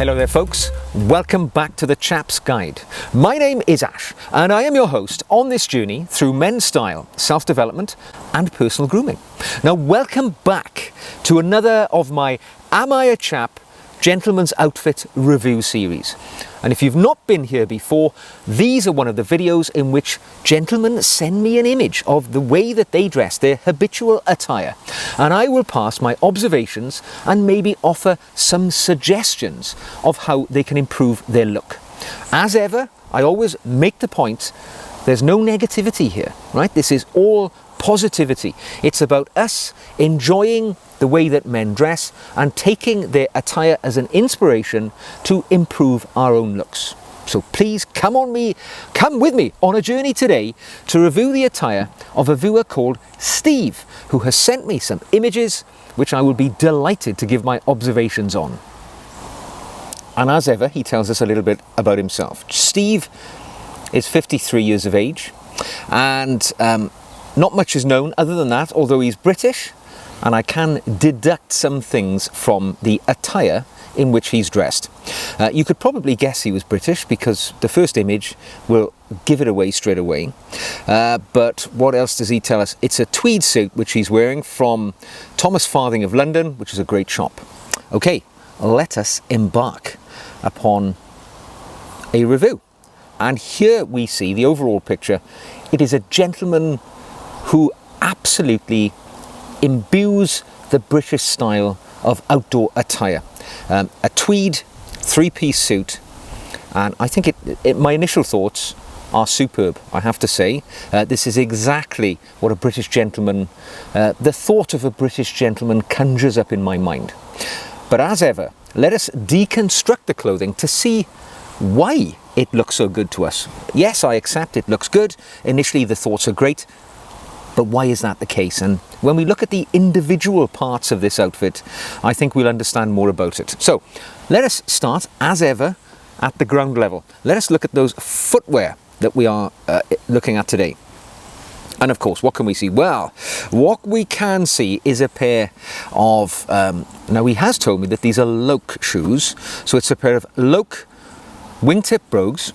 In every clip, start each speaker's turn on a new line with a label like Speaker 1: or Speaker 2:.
Speaker 1: Hello there folks, welcome back to the Chap's Guide. My name is Ash and I am your host on this journey through men's style, self-development and personal grooming. Now welcome back to another of my Am I a Chap? Gentleman's Outfit review series. And if you've not been here before, these are one of the videos in which gentlemen send me an image of the way that they dress, their habitual attire. And I will pass my observations and maybe offer some suggestions of how they can improve their look. As ever, I always make the point, there's no negativity here, right? This is all positivity. It's about us enjoying the way that men dress and taking their attire as an inspiration to improve our own looks. So please come with me on a journey today to review the attire of a viewer called Steve, who has sent me some images which I will be delighted to give my observations on. And as ever, he tells us a little bit about himself. Steve is 53 years of age and not much is known other than that, although he's British, and I can deduct some things from the attire in which he's dressed. You could probably guess he was British because the first image will give it away straight away. But what else does he tell us? It's a tweed suit which he's wearing from Thomas Farthing of London, which is a great shop. Okay, let us embark upon a review. And here we see the overall picture. It is a gentleman who absolutely imbues the British style of outdoor attire. A tweed three-piece suit, and I think my initial thoughts are superb, I have to say. This is exactly what a British gentleman, the thought of a British gentleman conjures up in my mind. But as ever, let us deconstruct the clothing to see why it looks so good to us. Yes, I accept it looks good. Initially the thoughts are great, but why is that the case? And when we look at the individual parts of this outfit, I think we'll understand more about it. So let us start, as ever, at the ground level. Let us look at those footwear that we are looking at today. And of course, what can we see? Well, what we can see is a pair of, now he has told me that these are Loke shoes. So it's a pair of Loke wingtip brogues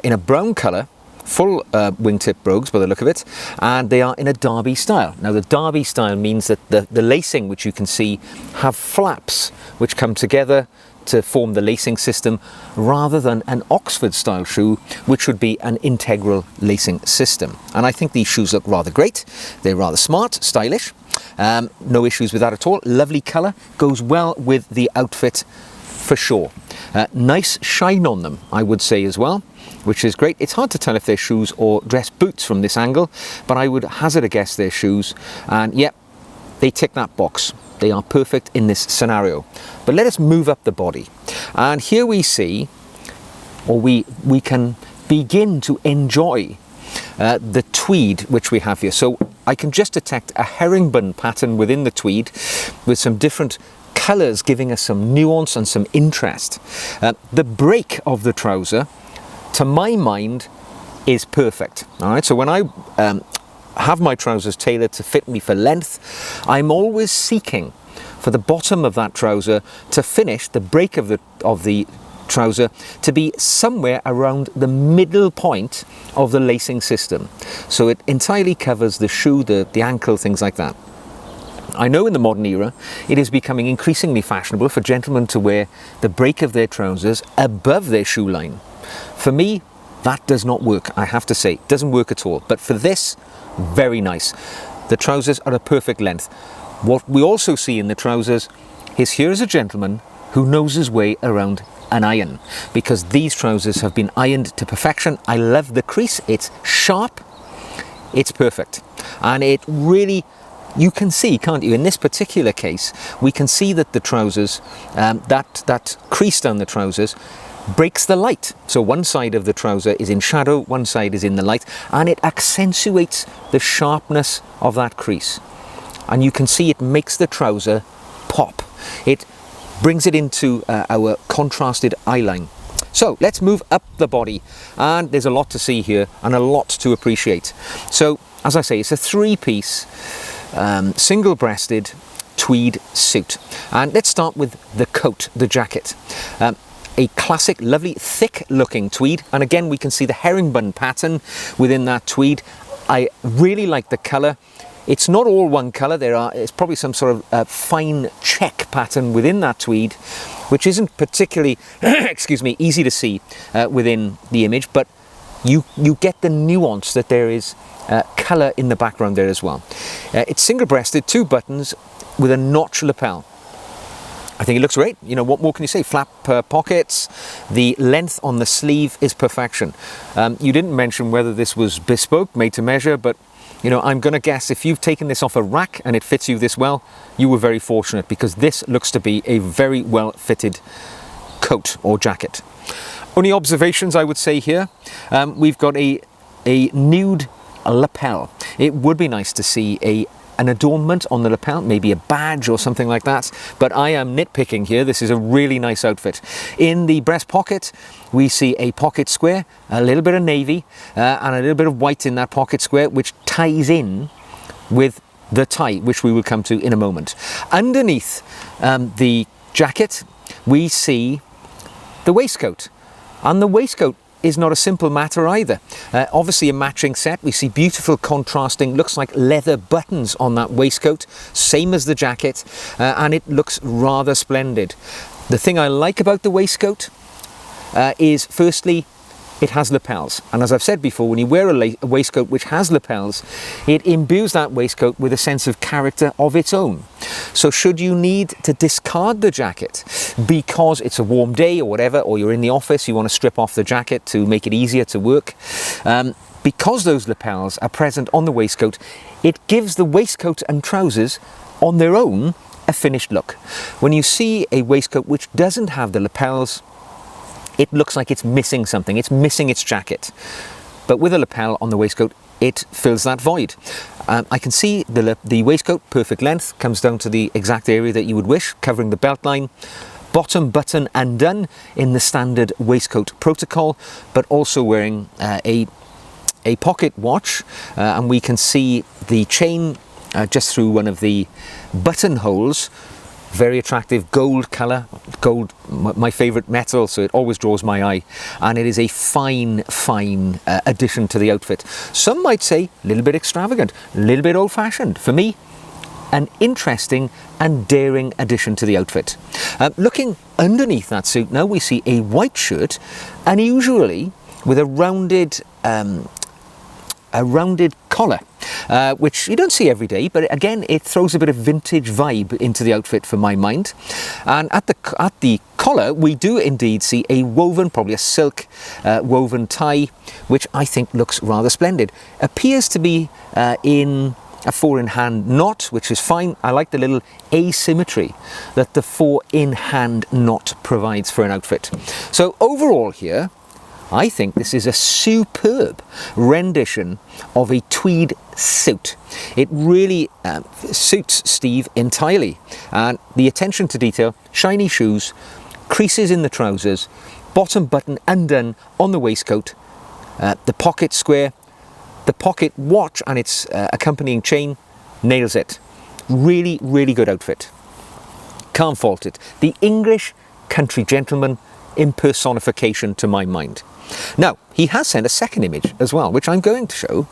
Speaker 1: in a brown colour, full wingtip brogues by the look of it, and they are in a derby style. Now the derby style means that the lacing, which you can see, have flaps which come together to form the lacing system, rather than an Oxford style shoe which would be an integral lacing system. And I think these shoes look rather great. They're rather smart, stylish, no issues with that at all. Lovely colour, goes well with the outfit for sure. Nice shine on them, I would say as well, which is great. It's hard to tell if they're shoes or dress boots from this angle, but I would hazard a guess they're shoes. And yep, they tick that box. They are perfect in this scenario. But let us move up the body. And here we see, or we can begin to enjoy the tweed which we have here. So I can just detect a herringbone pattern within the tweed with some different colours giving us some nuance and some interest. The break of the trouser, to my mind, is perfect. All right, so when I have my trousers tailored to fit me for length, I'm always seeking for the bottom of that trouser to finish, the break of the trouser to be somewhere around the middle point of the lacing system. So it entirely covers the shoe, the ankle, things like that. I know in the modern era, it is becoming increasingly fashionable for gentlemen to wear the break of their trousers above their shoe line. For me, that does not work, I have to say. It doesn't work at all. But for this, very nice. The trousers are a perfect length. What we also see in the trousers is here is a gentleman who knows his way around an iron, because these trousers have been ironed to perfection. I love the crease. It's sharp. It's perfect. And it really, you can see, can't you? In this particular case, we can see that the trousers, that crease down the trousers breaks the light. So one side of the trouser is in shadow, one side is in the light, and it accentuates the sharpness of that crease. And you can see it makes the trouser pop. It brings it into our contrasted eye line. So let's move up the body, and there's a lot to see here and a lot to appreciate. So as I say, it's a three-piece, single-breasted tweed suit. And let's start with the coat, the jacket. A classic, lovely, thick-looking tweed, and again we can see the herringbone pattern within that tweed. I really like the colour. It's not all one colour. It's probably some sort of fine check pattern within that tweed, which isn't particularly, excuse me, easy to see within the image, but you get the nuance that there is colour in the background there as well. It's single-breasted, 2 buttons with a notch lapel. I think it looks great. You know, what more can you say? Flap pockets, the length on the sleeve is perfection. You didn't mention whether this was bespoke, made to measure, but you know, I'm going to guess if you've taken this off a rack and it fits you this well, you were very fortunate, because this looks to be a very well fitted coat or jacket. Only observations I would say here, we've got a nude lapel. It would be nice to see an adornment on the lapel, maybe a badge or something like that, but I am nitpicking here. This is a really nice outfit. In the breast pocket, we see a pocket square, a little bit of navy, and a little bit of white in that pocket square, which ties in with the tie, which we will come to in a moment. Underneath the jacket, we see the waistcoat, and the waistcoat is not a simple matter either. Obviously a matching set. We see beautiful contrasting, looks like leather buttons on that waistcoat, same as the jacket, and it looks rather splendid. The thing I like about the waistcoat is, firstly, it has lapels, and as I've said before, when you wear a waistcoat which has lapels, it imbues that waistcoat with a sense of character of its own. So should you need to discard the jacket because it's a warm day or whatever, or you're in the office, you want to strip off the jacket to make it easier to work, because those lapels are present on the waistcoat, it gives the waistcoat and trousers on their own a finished look. When you see a waistcoat which doesn't have the lapels, it looks like it's missing something, it's missing its jacket. But with a lapel on the waistcoat, it fills that void. I can see the waistcoat, perfect length, comes down to the exact area that you would wish, covering the belt line. Bottom button undone in the standard waistcoat protocol, but also wearing a pocket watch, and we can see the chain just through one of the buttonholes. Very attractive gold colour, gold, my favourite metal, so it always draws my eye, and it is a fine addition to the outfit. Some might say a little bit extravagant, a little bit old-fashioned. For me, an interesting and daring addition to the outfit. Looking underneath that suit now, we see a white shirt, unusually with a rounded collar, which you don't see every day, but again it throws a bit of vintage vibe into the outfit for my mind. And at the collar we do indeed see a woven, probably a silk woven tie, which I think looks rather splendid. Appears to be in a 4-in-hand knot, which is fine. I like the little asymmetry that the 4-in-hand knot provides for an outfit. So overall here, I think this is a superb rendition of a tweed suit. It really suits Steve entirely. And the attention to detail, shiny shoes, creases in the trousers, bottom button undone on the waistcoat, the pocket square, the pocket watch and its accompanying chain, nails it. Really, really good outfit. Can't fault it. The English country gentleman impersonification to my mind. Now, he has sent a second image as well, which I'm going to show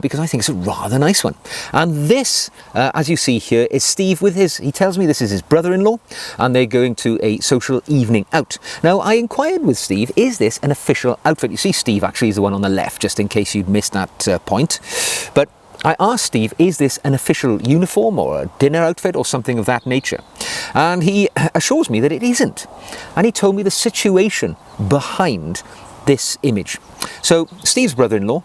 Speaker 1: because I think it's a rather nice one. And this, as you see here, is Steve with he tells me this is his brother-in-law, and they're going to a social evening out. Now, I inquired with Steve, is this an official outfit? You see, Steve actually is the one on the left, just in case you'd missed that point. But I asked Steve, is this an official uniform or a dinner outfit or something of that nature? And he assures me that it isn't. And he told me the situation behind this image. So Steve's brother-in-law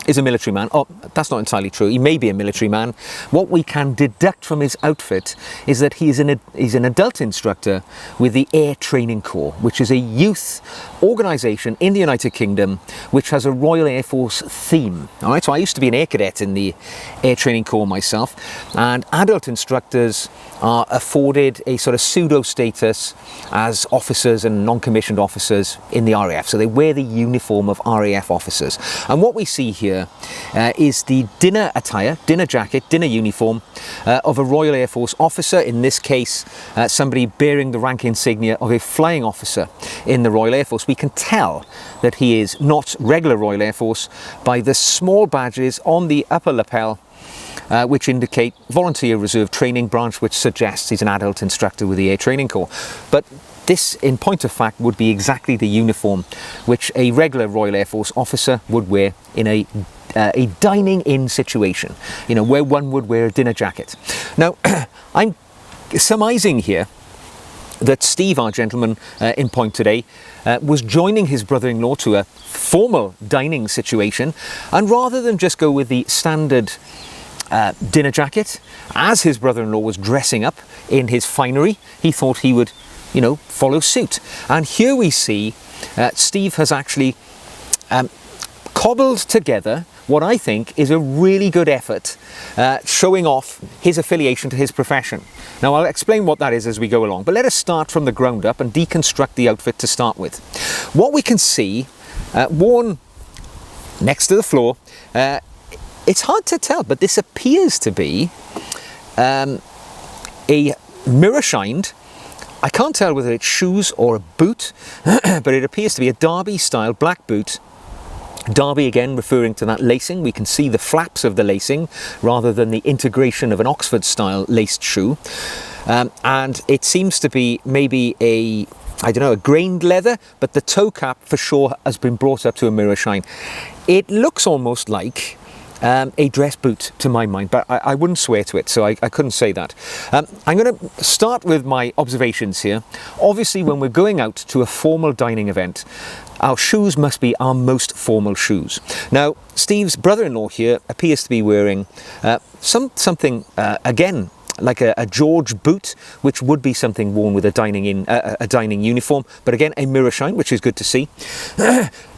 Speaker 1: is a military man. Oh, that's not entirely true. He may be a military man. What we can deduct from his outfit is that he's an adult instructor with the Air Training Corps, which is a youth organisation in the United Kingdom which has a Royal Air Force theme. All right, so I used to be an air cadet in the Air Training Corps myself, and adult instructors are afforded a sort of pseudo status as officers and non-commissioned officers in the RAF. So they wear the uniform of RAF officers. And what we see here here is the dinner attire, dinner jacket, dinner uniform of a Royal Air Force officer, in this case somebody bearing the rank insignia of a flying officer in the Royal Air Force. We can tell that he is not regular Royal Air Force by the small badges on the upper lapel which indicate Volunteer Reserve Training Branch, which suggests he's an adult instructor with the Air Training Corps. But this, in point of fact, would be exactly the uniform which a regular Royal Air Force officer would wear in a dining-in situation, you know, where one would wear a dinner jacket. Now, I'm surmising here that Steve, our gentleman in point today, was joining his brother-in-law to a formal dining situation, and rather than just go with the standard dinner jacket, as his brother-in-law was dressing up in his finery, he thought he would, you know, follow suit. And here we see Steve has actually cobbled together what I think is a really good effort showing off his affiliation to his profession. Now, I'll explain what that is as we go along, but let us start from the ground up and deconstruct the outfit to start with. What we can see worn next to the floor, it's hard to tell, but this appears to be a mirror-shined, I can't tell whether it's shoes or a boot, but it appears to be a Derby-style black boot. Derby, again, referring to that lacing. We can see the flaps of the lacing rather than the integration of an Oxford-style laced shoe. And it seems to be maybe a grained leather, but the toe cap for sure has been brought up to a mirror shine. It looks almost like a dress boot to my mind, but I wouldn't swear to it, so I couldn't say that. I'm going to start with my observations here. Obviously, when we're going out to a formal dining event, our shoes must be our most formal shoes. Now, Steve's brother-in-law here appears to be wearing something, again, like a George boot, which would be something worn with a dining uniform, but again, a mirror shine, which is good to see.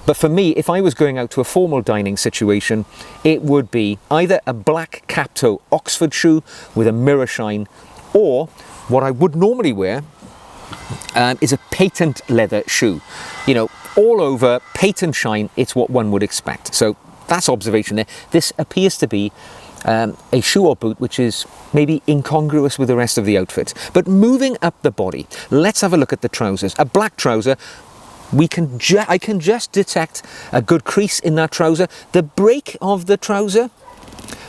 Speaker 1: But for me, if I was going out to a formal dining situation, it would be either a black cap-toe Oxford shoe with a mirror shine, or what I would normally wear is a patent leather shoe. You know, all over, patent shine, it's what one would expect. So that's observation there. This appears to be a shoe or boot which is maybe incongruous with the rest of the outfit. But moving up the body, let's have a look at the trousers. A black trouser, I can just detect a good crease in that trouser. The break of the trouser,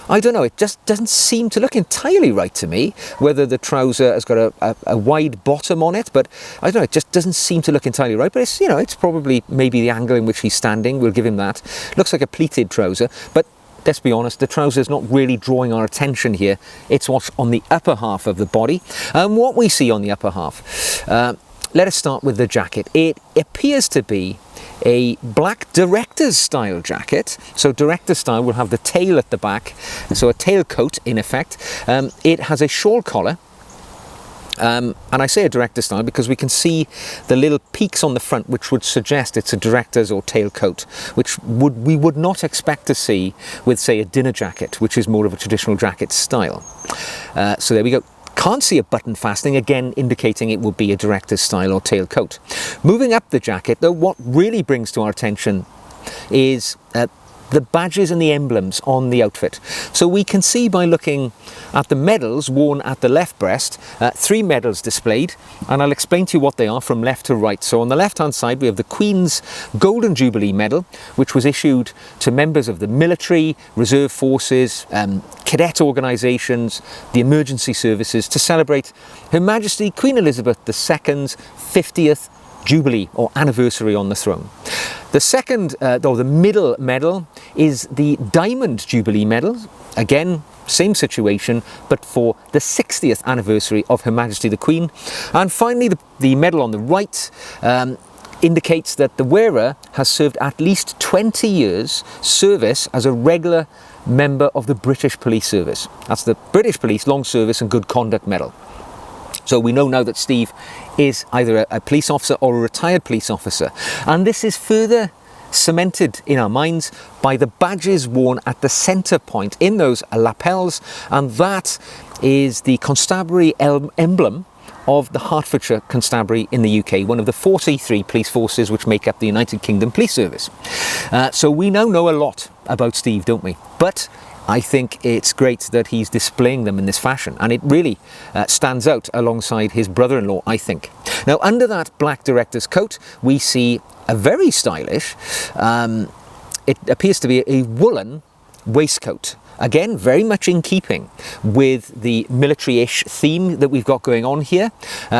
Speaker 1: I don't know, it just doesn't seem to look entirely right to me, whether the trouser has got a wide bottom on it, but I don't know, it just doesn't seem to look entirely right. But it's, you know, it's probably maybe the angle in which he's standing, we'll give him that. Looks like a pleated trouser, but let's be honest, the trouser is not really drawing our attention here. It's what's on the upper half of the body. And what we see on the upper half, let us start with the jacket. It appears to be a black director's style jacket. So director's style will have the tail at the back, so a tailcoat in effect. It has a shawl collar. And I say a director's style because we can see the little peaks on the front, which would suggest it's a director's or tailcoat, which we would not expect to see with, say, a dinner jacket, which is more of a traditional jacket style. So there we go. Can't see a button fastening, again indicating it would be a director's style or tailcoat. Moving up the jacket, though, what really brings to our attention is the badges and the emblems on the outfit. So we can see by looking at the medals worn at the left breast, 3 medals displayed, and I'll explain to you what they are from left to right. So on the left hand side we have the Queen's Golden Jubilee Medal, which was issued to members of the military, reserve forces, cadet organisations, the emergency services, to celebrate Her Majesty Queen Elizabeth II's 50th Jubilee or anniversary on the throne. The second, or the middle medal, is the Diamond Jubilee Medal. Again, same situation, but for the 60th anniversary of Her Majesty the Queen. And finally, the medal on the right indicates that the wearer has served at least 20 years service as a regular member of the British Police Service. That's the British Police Long Service and Good Conduct Medal. So we know now that Steve is either a police officer or a retired police officer. And this is further cemented in our minds by the badges worn at the centre point in those lapels. And that is the constabulary emblem of the Hertfordshire Constabulary in the UK, one of the 43 police forces which make up the United Kingdom Police Service. So we now know a lot about Steve, don't we? But I think it's great that he's displaying them in this fashion, and it really stands out alongside his brother-in-law, I think. Now, under that black director's coat, we see a very stylish, it appears to be a woolen waistcoat. Again, very much in keeping with the military-ish theme that we've got going on here.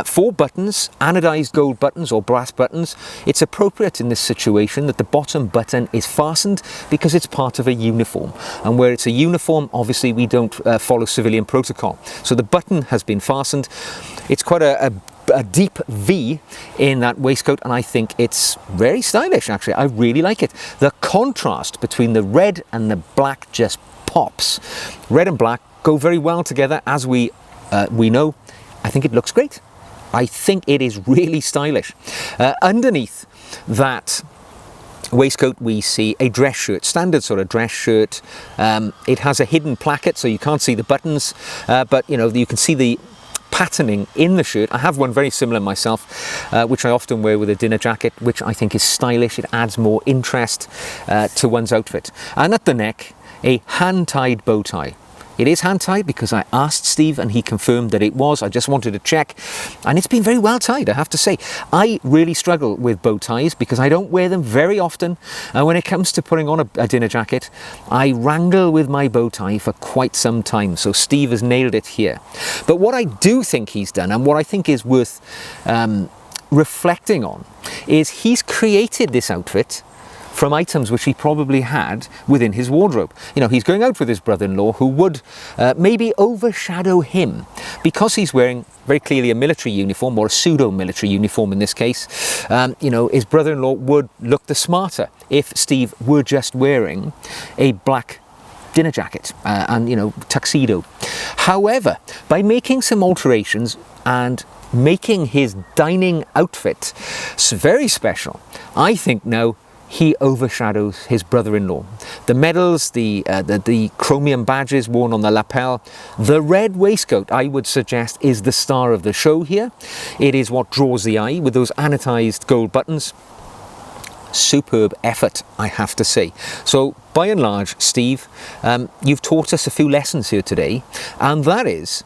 Speaker 1: 4 buttons, anodized gold buttons or brass buttons. It's appropriate in this situation that the bottom button is fastened because it's part of a uniform. And where it's a uniform, obviously we don't follow civilian protocol. So the button has been fastened. It's quite a deep V in that waistcoat, and I think it's very stylish, actually. I really like it. The contrast between the red and the black just pops. Red and black go very well together, as we know. I think it looks great. I think it is really stylish. Underneath that waistcoat we see a dress shirt, standard sort of dress shirt. It has a hidden placket so you can't see the buttons, but you know, you can see the patterning in the shirt. I have one very similar myself, which I often wear with a dinner jacket, which I think is stylish. It adds more interest to one's outfit. And at the neck, a hand-tied bow tie. It is hand-tied because I asked Steve and he confirmed that it was. I just wanted to check, and it's been very well tied, I have to say. I really struggle with bow ties because I don't wear them very often, and when it comes to putting on a dinner jacket, I wrangle with my bow tie for quite some time, so Steve has nailed it here. But what I do think he's done, and what I think is worth reflecting on, is he's created this outfit from items which he probably had within his wardrobe. You know, he's going out with his brother-in-law who would maybe overshadow him because he's wearing very clearly a military uniform, or a pseudo-military uniform in this case. You know, his brother-in-law would look the smarter if Steve were just wearing a black dinner jacket and, you know, tuxedo. However, by making some alterations and making his dining outfit very special, I think now he overshadows his brother-in-law. The medals, the chromium badges worn on the lapel, the red waistcoat, I would suggest, is the star of the show here. It is what draws the eye with those anodized gold buttons. Superb effort, I have to say. So, by and large, Steve, you've taught us a few lessons here today, and that is,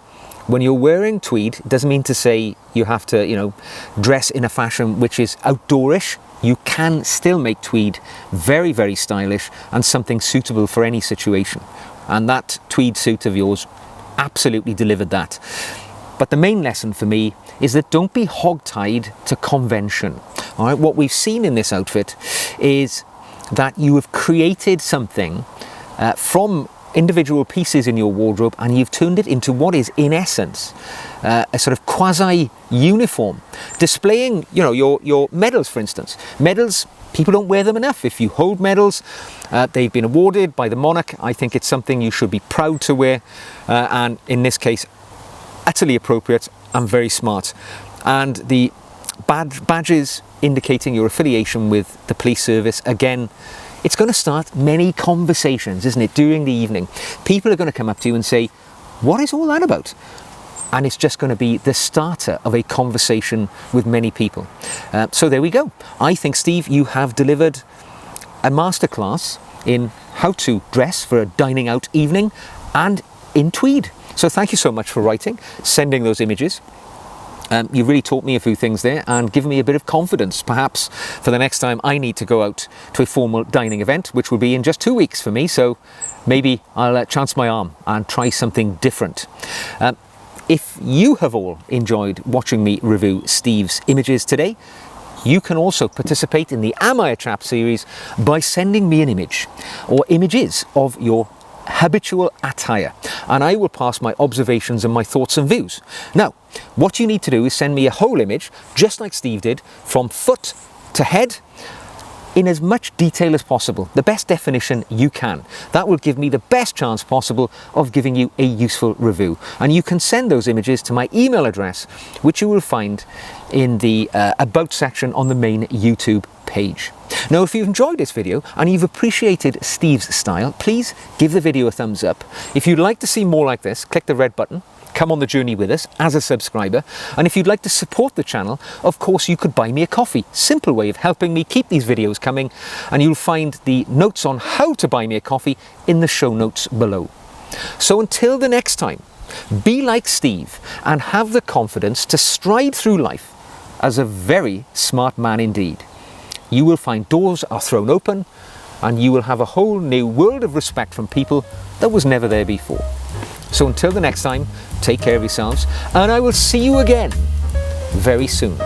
Speaker 1: when you're wearing tweed, it doesn't mean to say you have to, you know, dress in a fashion which is outdoorish. You can still make tweed very, very stylish and something suitable for any situation. And that tweed suit of yours absolutely delivered that. But the main lesson for me is that don't be hog-tied to convention. All right, what we've seen in this outfit is that you have created something from individual pieces in your wardrobe, and you've turned it into what is, in essence, a sort of quasi-uniform, displaying, you know, your medals, for instance. Medals, people don't wear them enough. If you hold medals, they've been awarded by the monarch. I think it's something you should be proud to wear, and in this case, utterly appropriate and very smart. And the badges indicating your affiliation with the police service, again, it's going to start many conversations, isn't it, during the evening. People are going to come up to you and say, what is all that about? And it's just going to be the starter of a conversation with many people. So there we go. I think, Steve, you have delivered a masterclass in how to dress for a dining out evening and in tweed. So thank you so much for writing, sending those images. You've really taught me a few things there and given me a bit of confidence, perhaps, for the next time I need to go out to a formal dining event, which will be in just 2 weeks for me. So maybe I'll chance my arm and try something different. If you have all enjoyed watching me review Steve's images today, you can also participate in the Am I a Chap series by sending me an image or images of your habitual attire, and I will pass my observations and my thoughts and views. Now, what you need to do is send me a whole image, just like Steve did, from foot to head, in as much detail as possible, the best definition you can. That will give me the best chance possible of giving you a useful review. And you can send those images to my email address, which you will find in the About section on the main YouTube page. Now, if you've enjoyed this video and you've appreciated Steve's style, please give the video a thumbs up. If you'd like to see more like this, click the red button come on the journey with us as a subscriber. And if you'd like to support the channel, of course you could buy me a coffee. Simple way of helping me keep these videos coming, and you'll find the notes on how to buy me a coffee in the show notes below. So until the next time, be like Steve and have the confidence to stride through life as a very smart man indeed. You will find doors are thrown open, and you will have a whole new world of respect from people that was never there before. So until the next time, take care of yourselves, and I will see you again very soon.